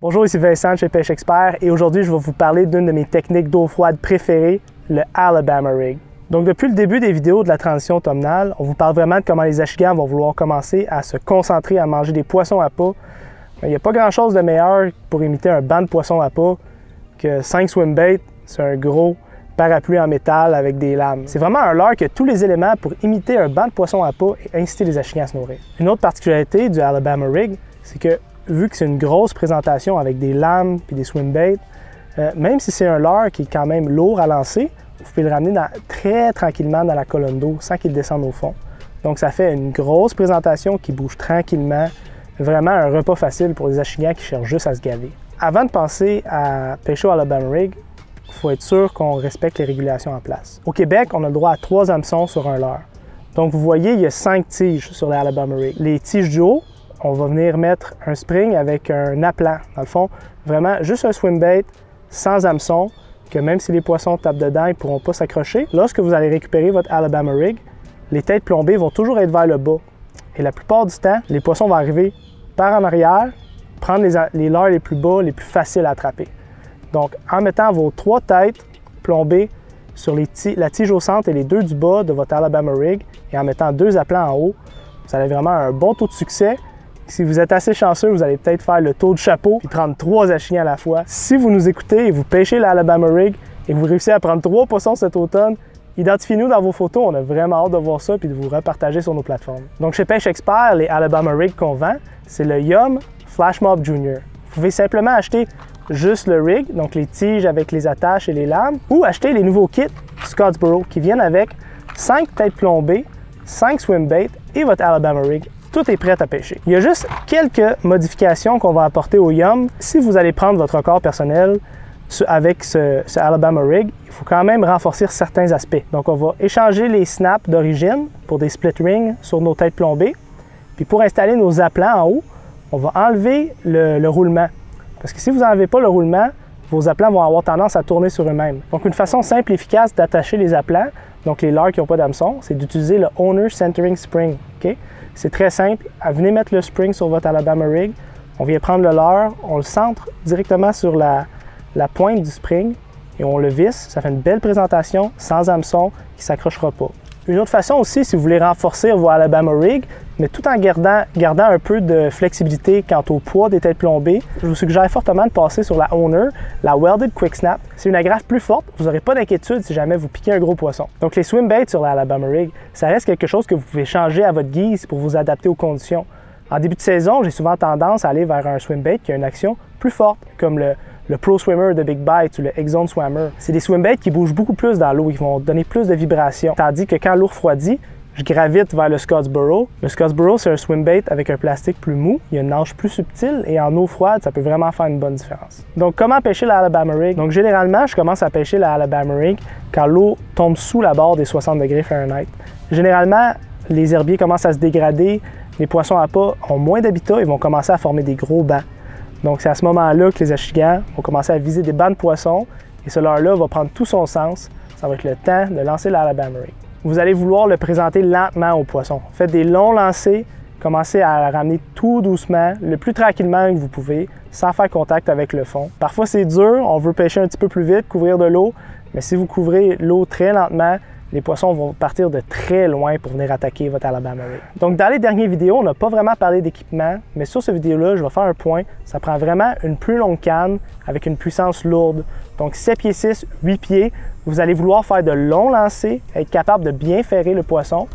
Bonjour, ici Vincent chez Pêche Expert et aujourd'hui je vais vous parler d'une de mes techniques d'eau froide préférées, le Alabama Rig. Donc depuis le début des vidéos de la transition automnale, on vous parle vraiment de comment les achigans vont vouloir commencer à se concentrer à manger des poissons à pas. Il n'y a pas grand chose de meilleur pour imiter un banc de poissons à pas que 5 swim bait, c'est un gros parapluie en métal avec des lames. C'est vraiment un leurre qui a tous les éléments pour imiter un banc de poissons à pas et inciter les achigans à se nourrir. Une autre particularité du Alabama Rig, c'est que vu que c'est une grosse présentation avec des lames et des swim baits, même si c'est un leurre qui est quand même lourd à lancer, vous pouvez le ramener très tranquillement dans la colonne d'eau sans qu'il descende au fond. Donc ça fait une grosse présentation qui bouge tranquillement, vraiment un repas facile pour les achigans qui cherchent juste à se gaver. Avant de penser à pêcher au Alabama Rig, il faut être sûr qu'on respecte les régulations en place. Au Québec, on a le droit à 3 hameçons sur un leurre. Donc vous voyez, il y a 5 tiges sur les Alabama Rig. Les tiges du haut, on va venir mettre un spring avec un appelant. Dans le fond, vraiment juste un swim bait sans hameçon, que même si les poissons tapent dedans, ils ne pourront pas s'accrocher. Lorsque vous allez récupérer votre Alabama Rig, les têtes plombées vont toujours être vers le bas. Et la plupart du temps, les poissons vont arriver par en arrière, prendre les leurres les plus bas, les plus faciles à attraper. Donc, en mettant vos 3 têtes plombées sur la tige au centre et les 2 du bas de votre Alabama Rig, et en mettant 2 appelants en haut, vous avez vraiment un bon taux de succès. Si vous êtes assez chanceux, vous allez peut-être faire le tour du chapeau et prendre 3 achignés à la fois. Si vous nous écoutez et vous pêchez l'Alabama Rig et vous réussissez à prendre 3 poissons cet automne, identifiez-nous dans vos photos. On a vraiment hâte de voir ça et de vous repartager sur nos plateformes. Donc chez Pêche Expert, les Alabama Rig qu'on vend, c'est le Yum Flash Mob Junior. Vous pouvez simplement acheter juste le rig, donc les tiges avec les attaches et les lames, ou acheter les nouveaux kits Scottsboro qui viennent avec 5 têtes plombées, 5 swim baits et votre Alabama Rig. Tout est prêt à pêcher. Il y a juste quelques modifications qu'on va apporter au Yum. Si vous allez prendre votre record personnel avec ce Alabama Rig, il faut quand même renforcer certains aspects. Donc on va échanger les snaps d'origine pour des split rings sur nos têtes plombées. Puis pour installer nos appelants en haut, on va enlever le roulement. Parce que si vous n'enlevez pas le roulement, vos appelants vont avoir tendance à tourner sur eux-mêmes. Donc une façon simple et efficace d'attacher les appelants, donc les leurres qui n'ont pas d'hameçon, c'est d'utiliser le Owner Centering Spring. Okay? C'est très simple. Venez mettre le spring sur votre Alabama Rig. On vient prendre le leurre, on le centre directement sur la pointe du spring et on le visse. Ça fait une belle présentation sans hameçon qui ne s'accrochera pas. Une autre façon aussi, si vous voulez renforcer vos Alabama Rig, mais tout en gardant un peu de flexibilité quant au poids des têtes plombées, je vous suggère fortement de passer sur la Owner, la Welded Quick Snap. C'est une agrafe plus forte, vous n'aurez pas d'inquiétude si jamais vous piquez un gros poisson. Donc les swim baits sur la Alabama Rig, ça reste quelque chose que vous pouvez changer à votre guise pour vous adapter aux conditions. En début de saison, j'ai souvent tendance à aller vers un swim bait qui a une action plus forte, comme le Pro Swimmer de Big Bite ou le X-Zone Swimmer. C'est des swim baits qui bougent beaucoup plus dans l'eau, ils vont donner plus de vibrations. Tandis que quand l'eau refroidit, je gravite vers le Scottsboro. Le Scottsboro, c'est un swim bait avec un plastique plus mou, il y a une nage plus subtile et en eau froide, ça peut vraiment faire une bonne différence. Donc, comment pêcher la Alabama Rig? Donc, généralement, je commence à pêcher la Alabama Rig quand l'eau tombe sous la barre des 60 degrés Fahrenheit. Généralement, les herbiers commencent à se dégrader, les poissons à pas ont moins d'habitat et vont commencer à former des gros bancs. Donc, c'est à ce moment-là que les achigans vont commencer à viser des bancs de poissons et ce leurre-là va prendre tout son sens. Ça va être le temps de lancer la Alabama Rig. Vous allez vouloir le présenter lentement au poisson. Faites des longs lancers, commencez à le ramener tout doucement, le plus tranquillement que vous pouvez, sans faire contact avec le fond. Parfois, c'est dur, on veut pêcher un petit peu plus vite, couvrir de l'eau, mais si vous couvrez l'eau très lentement, les poissons vont partir de très loin pour venir attaquer votre Alabama Rig. Donc, dans les dernières vidéos, on n'a pas vraiment parlé d'équipement, mais sur cette vidéo-là, je vais faire un point. Ça prend vraiment une plus longue canne avec une puissance lourde. Donc, 7 pieds 6, 8 pieds. Vous allez vouloir faire de longs lancers, être capable de bien ferrer le poisson.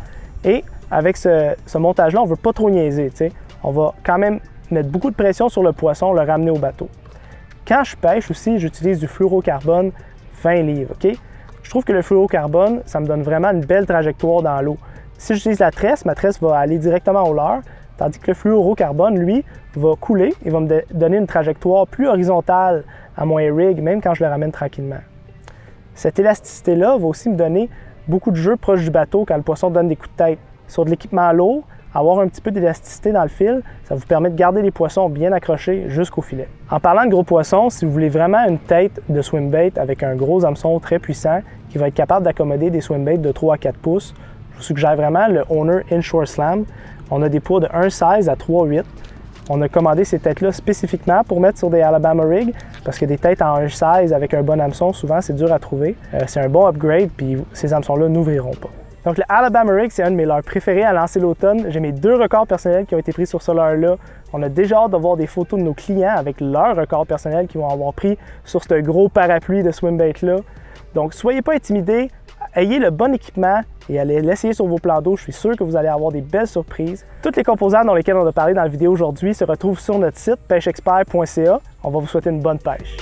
Et avec ce montage-là, on ne veut pas trop niaiser. T'sais. On va quand même mettre beaucoup de pression sur le poisson, le ramener au bateau. Quand je pêche aussi, j'utilise du fluorocarbone 20 livres. Okay? Je trouve que le fluorocarbone, ça me donne vraiment une belle trajectoire dans l'eau. Si j'utilise la tresse, ma tresse va aller directement au leurre, tandis que le fluorocarbone, lui, va couler et va me donner une trajectoire plus horizontale à mon rig, même quand je le ramène tranquillement. Cette élasticité-là va aussi me donner beaucoup de jeu proche du bateau quand le poisson donne des coups de tête. Sur de l'équipement lourd, avoir un petit peu d'élasticité dans le fil, ça vous permet de garder les poissons bien accrochés jusqu'au filet. En parlant de gros poissons, si vous voulez vraiment une tête de swim bait avec un gros hameçon très puissant qui va être capable d'accommoder des swim baits de 3 à 4 pouces, je vous suggère vraiment le Owner Inshore Slam. On a des poids de 1,16 à 3,8. On a commandé ces têtes-là spécifiquement pour mettre sur des Alabama rigs parce que des têtes en 1.16 avec un bon hameçon, souvent, c'est dur à trouver. C'est un bon upgrade, puis ces hameçons-là n'ouvriront pas. Donc le Alabama rig, c'est un de mes leurres préférés à lancer l'automne. J'ai mes 2 records personnels qui ont été pris sur ce leurre-là. On a déjà hâte de voir des photos de nos clients avec leurs records personnels qu'ils vont avoir pris sur ce gros parapluie de swim bait-là. Donc soyez pas intimidés, ayez le bon équipement et allez l'essayer sur vos plans d'eau. Je suis sûr que vous allez avoir des belles surprises. Toutes les composantes dont lesquelles on a parlé dans la vidéo aujourd'hui se retrouvent sur notre site pêchexpert.ca. On va vous souhaiter une bonne pêche.